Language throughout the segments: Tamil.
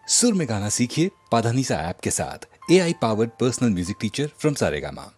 सुर में गाना सीखिए पाधानीसा ऐप के साथ। AI powered personal music teacher from Saregama.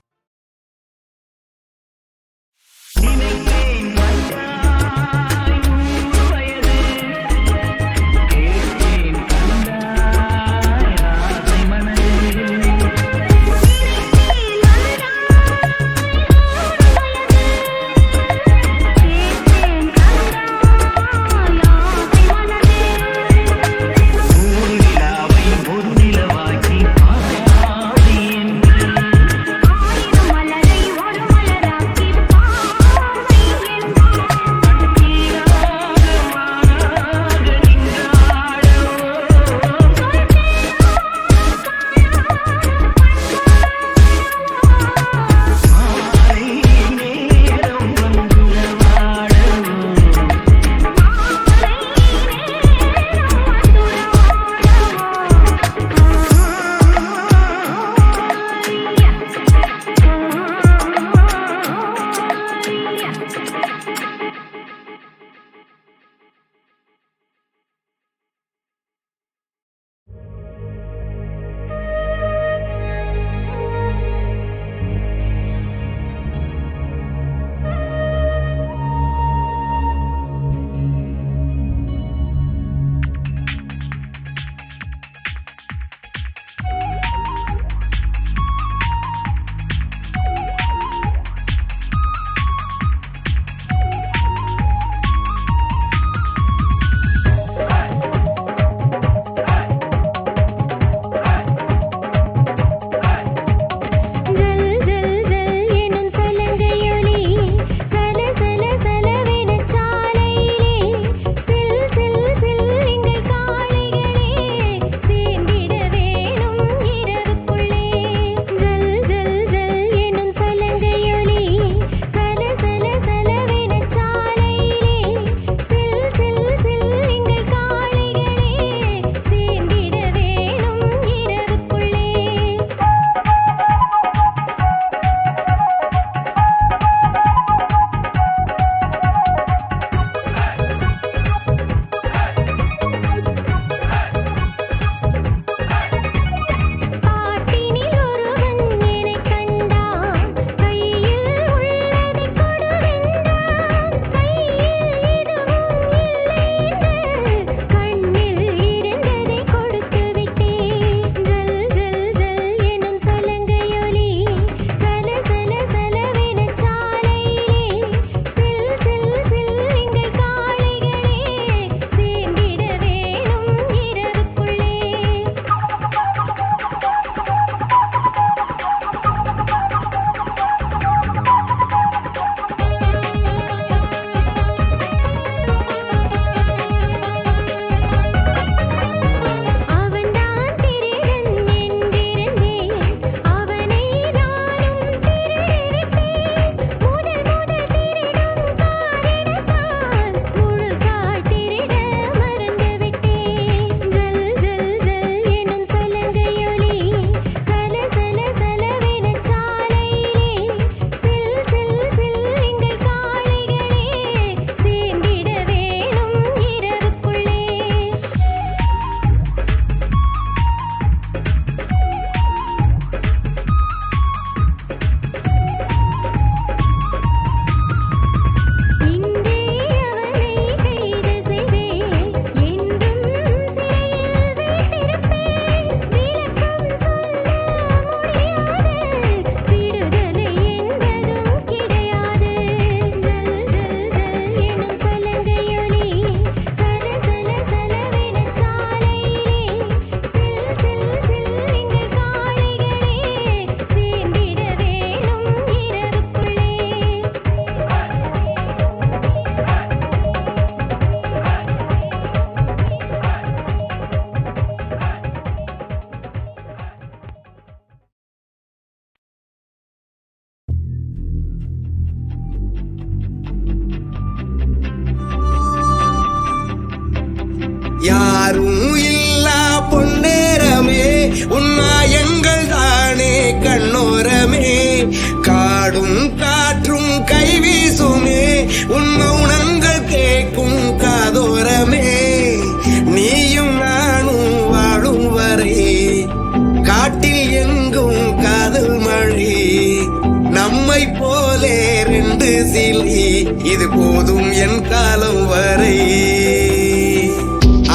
போதும் என் காலம் வரை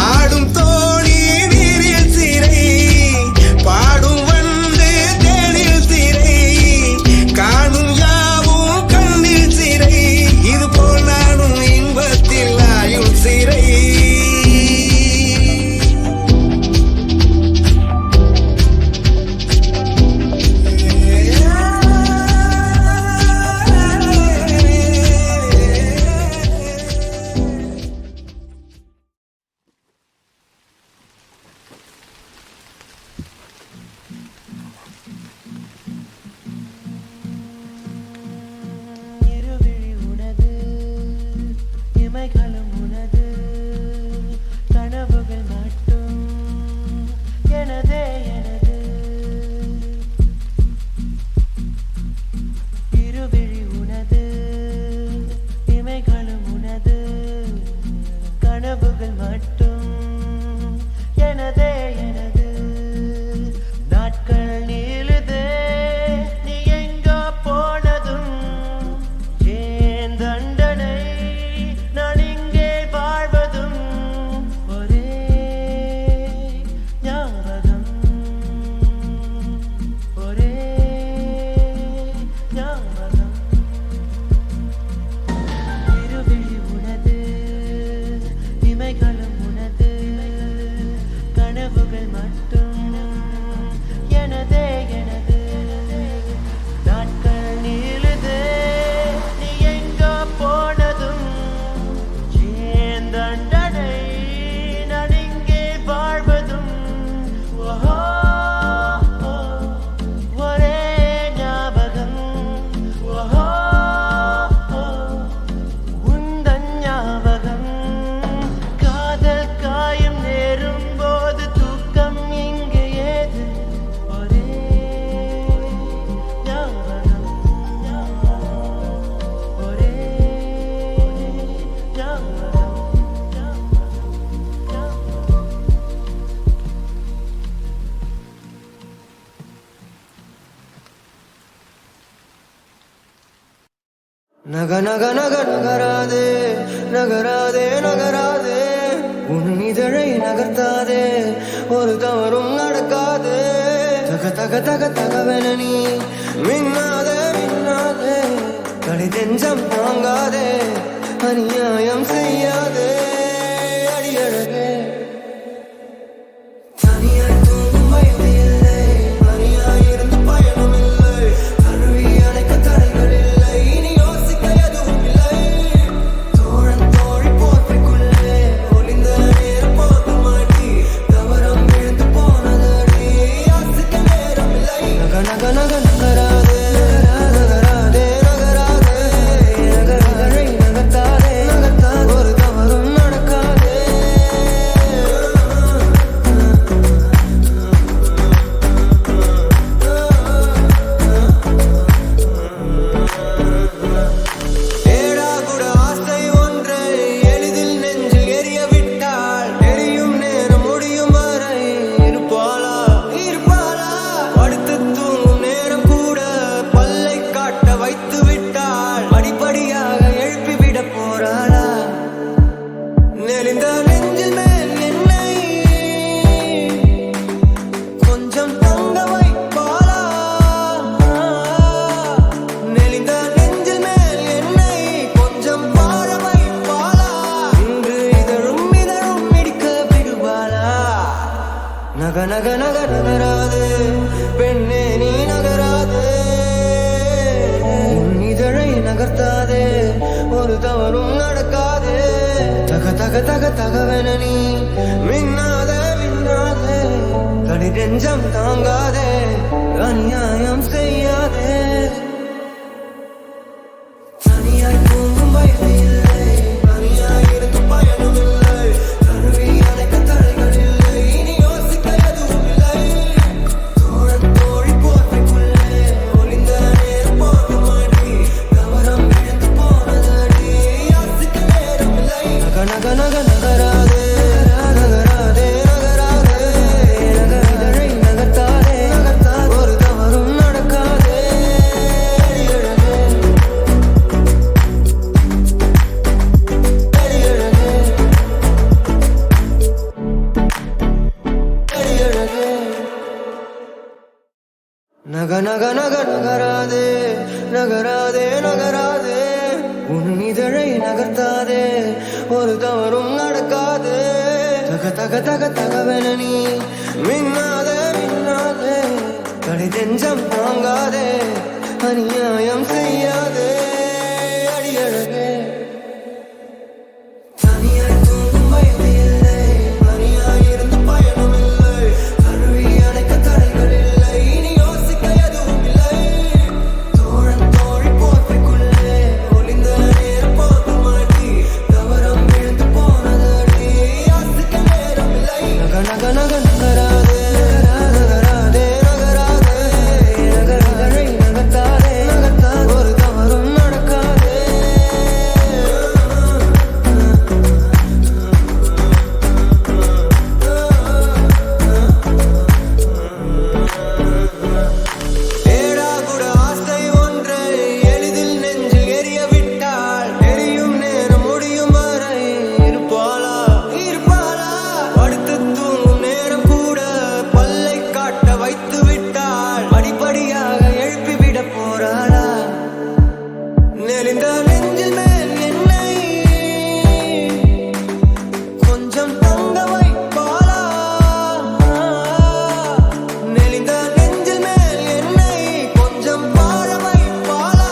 ஆடும் தோணி நீரில் சிறை பாடும் வந்து தேனில் சிறை காணும் யாவும் கண்ணில் சிறை இது போல் நானும் இன்பத்தில் ஆயும் சிறை நக நக நக நகராதே நகராதே நகராதே உன் இதழை நகர்த்தாதே ஒரு தவறும் நடக்காதே தக தக தக தகவென நீ மின்னாதே மின்னாதே தடை நெஞ்சம் தாங்காதே அநியாயம் செய்யாதே அடியழகே நக நக நக நகராதே பெண்ணே நீ நகராதே உன் இதழை நகர்த்தாதே ஒரு தவறும் நடக்காதே தக தக தக தகவென நீ மின்னாதே மின்னாதே தடை நெஞ்சம் தாங்காதே அநியாயம் செய்யாதே தனியாய் தூங்கும் வயது இல்லை தனியாய் இருந்து பயனும் இல்லை கருவி அணைக்க தடைகள் இல்லை இனி யோசிக்க எதுவும் இல்லை தோழன் தோழி போர்வைக்குள்ளே ஒளிந்த நேரம் போதுமாடி கவனம் விழுந்து போனதடி யாசிக்க நேரம் இல்லை நக நக நக நகராதே நகராதே நகராதே நகர் இதழை நகர்த்தாதே ஒரு தவறும் நக நக நக நகராதே நகராதே நகராதே உன் இதழை நகர்த்தாதே ஒரு தவறும் நடக்காதே தக தக தக தகவென நீ மின்னாதே மின்னாதே தடை நெஞ்சம் தாங்காதே அநியாயம் செய்யாதே அடியழகே தனியாய் தூங்கும் வயது இல்லை தனியாய் இருந்து பயணம் இல்லை கருவி அணைக்க தடைகள் இல்லை இனி யோசிக்க எதுவும் இல்லை தோழன் தோழி போர்வைக்குள்ளே ஒளிந்த நேரம் போது மாட்டி தவறம் விழுந்து போனதடி யாசிக்க நேரம் இல்லை நக நக நக நகராதே நகராதே நகராதே நகரை நகர்த்தாதே நகர்த்தாதே ஒரு தவறும் நடக்காதே ஏடாகுட ஆசை ஒன்றை எளிதில் நெஞ்சில் எரிய விட்டாள் எரியும் நேரம் முடியும் வரை இருப்பாளா இருப்பாளா படுத்து தூங்கும் நேரம் கூட பல்லை காட்ட வைத்து விட்டாள் படிப்படியாக எழுப்பிவிட போறாளா நெளிந்த நெஞ்சில் மேல் என்னை கொஞ்சம் தங்க வைப்பாளா நெளிந்த நெஞ்சில் மேல் என்னை கொஞ்சம் வாழ வைப்பாளா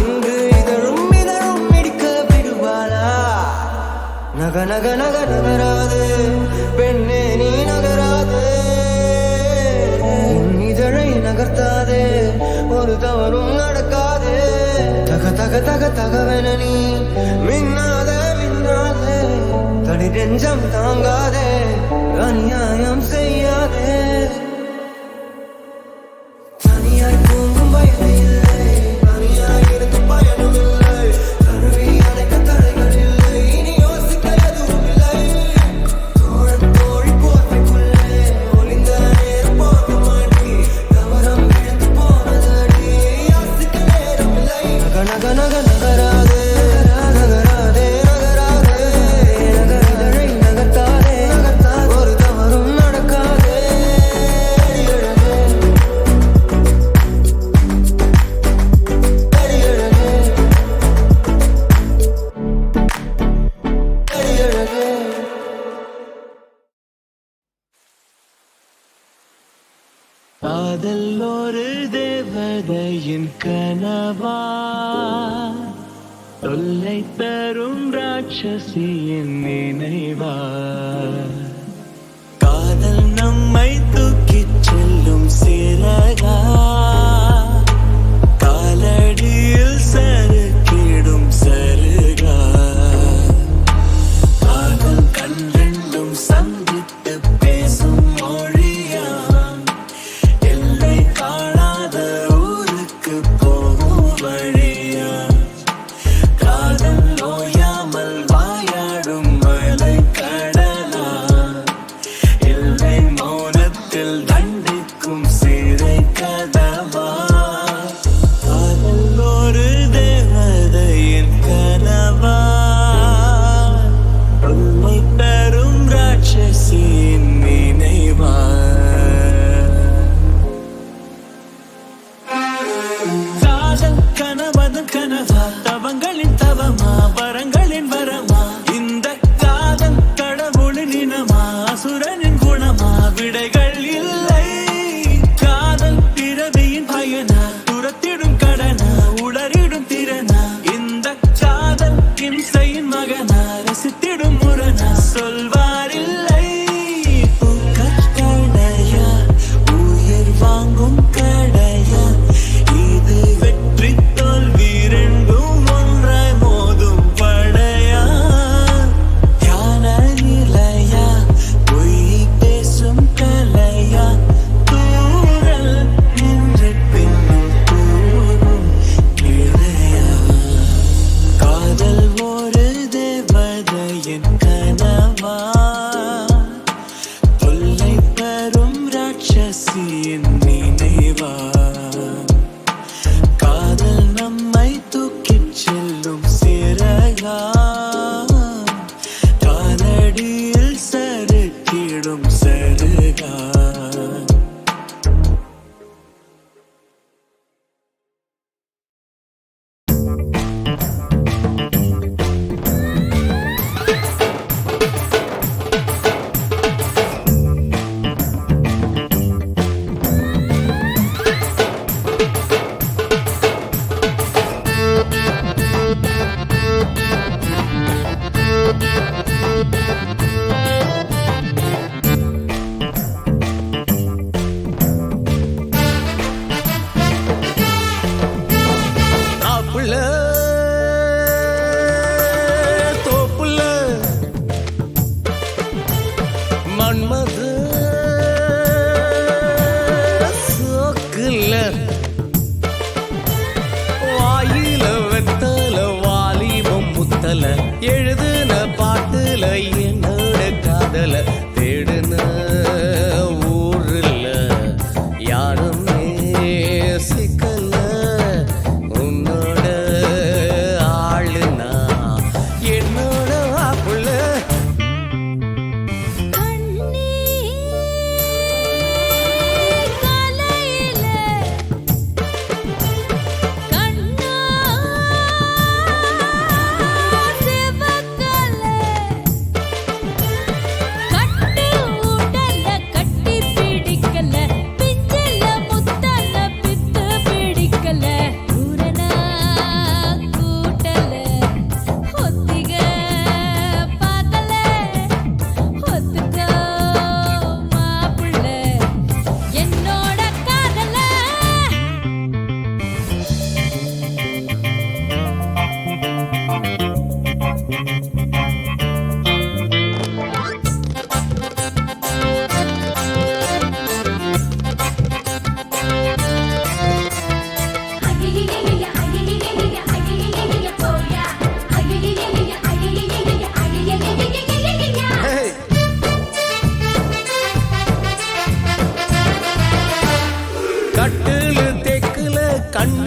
இன்று இதழும் இதழும் மிடிக்க விடுவாளா நக நக நக நகராதே பெண்ணே நீ நகராதே உன் இதழை நகர்த்தாதே ஒரு தவறும் நடக்காதே தக தக தக தகவென நீ மின்னாதே மின்னாதே தடை நெஞ்சம் தாங்காதே அநியாயம் செய்யாதே தனியாய் தூங்கும் வயது இல்லை தனியாய் இருந்து பயணம் இல்லை கருவி அணைக்க தடைகள் இல்லை இனி யோசிக்க எதுவும் இல்லை தோழன் தோழி போர்வைக்குள்ளே ஒளிந்த நேரம் போது மாட்டி தவறம் விழுந்து போனதடி யாசிக்க நேரம் இல்லை நக நக நக நகராதே நகராதே நகராதே நகரை நகர்த்தாதே நகர்த்தாதே ஒரு தவறும் நடக்காதே அடியழகே அடியழகே அடியழகே காதல் ஒரு தேவதையின் கனவா தொல்லை தரும் ராட்சசியின் நினைவா காதல் நம்மை தூக்கிச் செல்லும் சிறகா காலடியில் சறுக்கிடும் சருகா காதல் கண் ரெண்டும் சந்தித்து பேசும் மொழியா எல்லை காணாத ஊருக்கு போகும் வழியா காதல் நோயாமல் வாயாடும் மலை கடலா எல்லை மௌனத்தில் தண்டிக்கும் சிறை கதவா காதல் ஒரு தேவதையின் கனவா உண்மை தரும் ராட்சசியின் நினைவா காதல் கனவதன் கனவா தவங்களின் தவமா வரங்களின் வரமா இந்த காதல் கடவுளின் இனமா அசுரனின் குணமா விடைகள் இல்லை காதல் பிறவியின் பயனா துரத்திடும் கடனா உளறிடும் திறனா இந்த காதல் இம்சையின் மகனா ரசித்திடும் முரணா சொல்வாரில்லை பூக்கடையா உயிர் வாங்கும் கடையா இது வெற்றி தோல்வி ரெண்டும் ஒன்றாய் மோதும் படையா ஞான நிலையா பொய் பேசும் கலையா தூரல் நின்று பின்னும் தூரும் கிளையா காதல் ஒரு தேவதையின் கனவா தொல்லை தரும் ராட்சசியின் நினைவா காதல் நம்மை தூக்கிச் செல்லும் சிறகா காலடியில் சறுக்கிடும் சருகா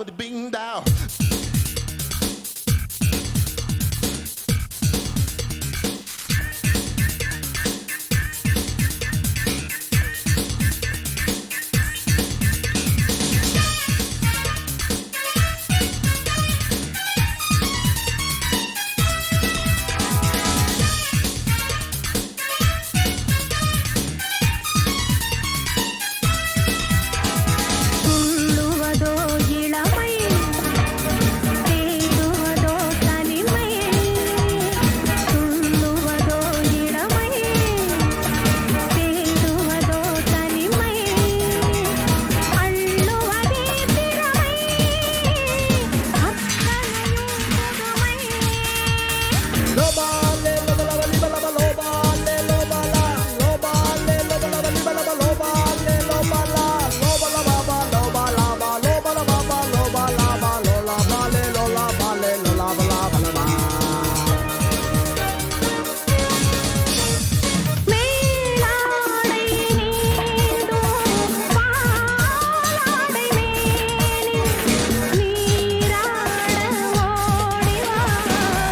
with the bing down. Thulluvadho இளமை தேடுவதோ தனிமை துள்ளுவதோ இளமை தேடுவதோ தனிமை அள்ளுவதே திறமை அத்தனையும் புதுமை மேலாடை நீடும் பாலாடை மேனி நீராட ஓடிவா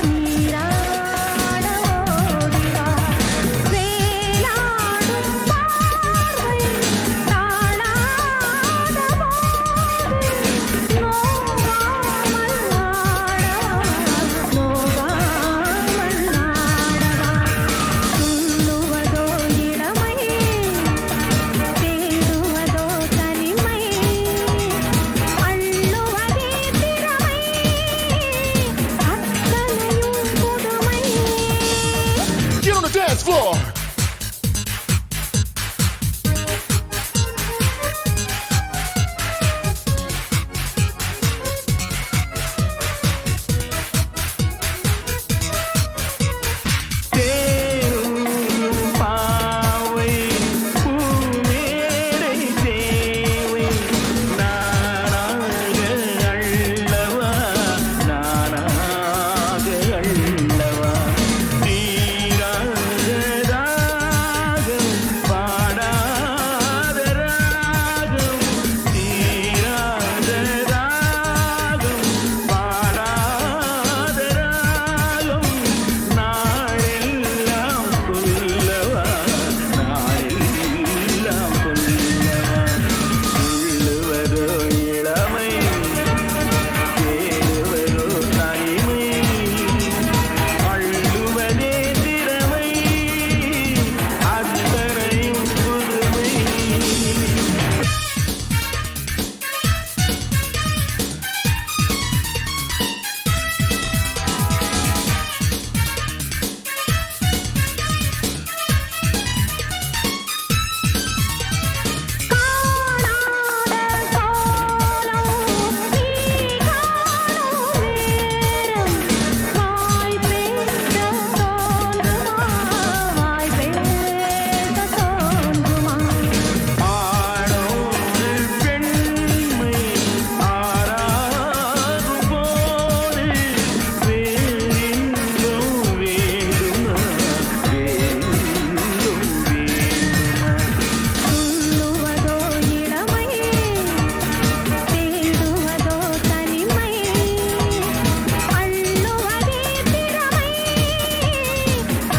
நீராட ஓடிவா வேலாடும் பார்வை தாளாத போது நோகாமல் ஆடவா துள்ளுவதோ இளமை தேடுவதோ தனிமை அள்ளுவதே திறமை அத்தனையும் புதுமை Get on the dance floor. பாவை பூமேடை தேவை நானாக அள்ளவா நானாக அள்ளவா தீராத ராகம் பாடாத ராகம் தீராத ராகம் பாடாத ராகம் நாளெல்லாம் கொல்லவா நாளெல்லாம் கொல்லவா உள்ளுவதோ இளமை தேடுவதோ தனிமை அள்ளுவதே திறமை அத்தனையும் புதுமை காணாத கோலம் நீ காணும் நேரம் வாய் பேச தோன்றுமா வாய் பேச தோன்றுமா ஆடோடு பெண்மை ஆராகும் போது வேறெங்கும் வேண்டுமா வேறெங்கும் வேண்டுமா துள்ளுவதோ இளமை தேடுவதோ தனிமை அள்ளுவதே திறமை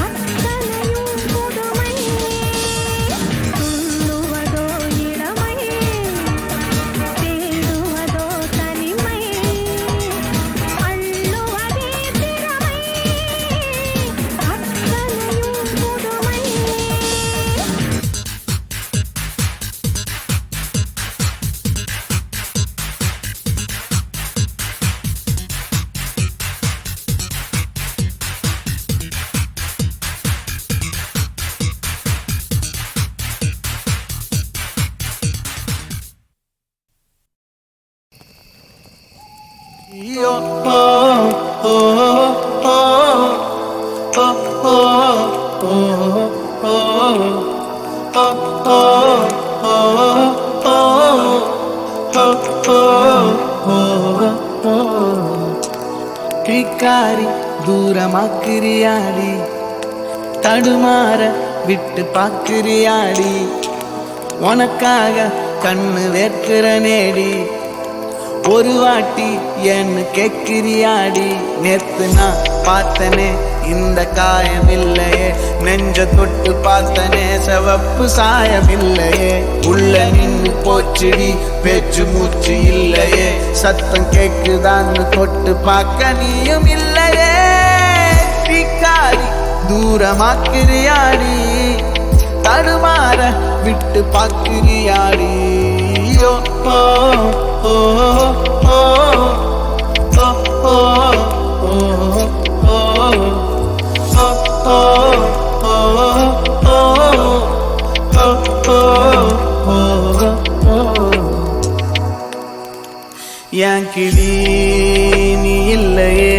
அத்தனையும் புதுமை துள்ளுவதோ இளமை தேடுவதோ தனிமை அள்ளுவதே திறமை அத்தனையும் புதுமை கிக்காரி தூரமாக்குறியாடி தடுமாற விட்டு பாக்குறியாடி உனக்காக கண்ணு வேர்க்கிற நேடி ஒரு வாட்டி என்ன கேட்கிறியாடி நேத்து நான் பார்த்தனே இந்த காயம் இல்லையே நெஞ்ச தொட்டு பார்த்தனே சிவப்பு சாயம் இல்லையே உள்ள நின்னு போச்சுடி பேச்சு மூச்சு இல்லையே சத்தம் கேக்குதான்னு தொட்டு பார்க்க நீயும் இல்லையே பிக்காரி தூரமாக்கிறியாடி தடுமாற விட்டு பார்க்கிறியாடி ஓ ஓ ஓ ஓ ஓ என் கிளி நீ இல்லையே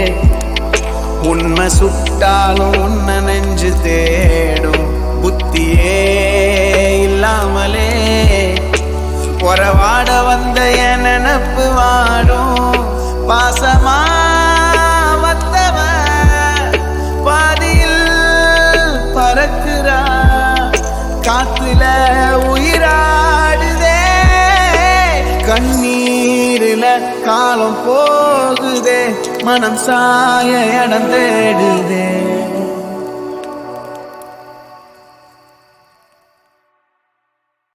உண்மை சுட்டாலும் உன்னை நெஞ்சு தேடும் புத்தியே இல்லாமலே உறவாட வந்த என் நினப்பு வாடும் பாசமா வந்தவன் பாதியில் பறக்குறா காத்துல உயிராடுதே கண்ணீரில காலம் போகுதே மனம் சாய இடம் தேடுதே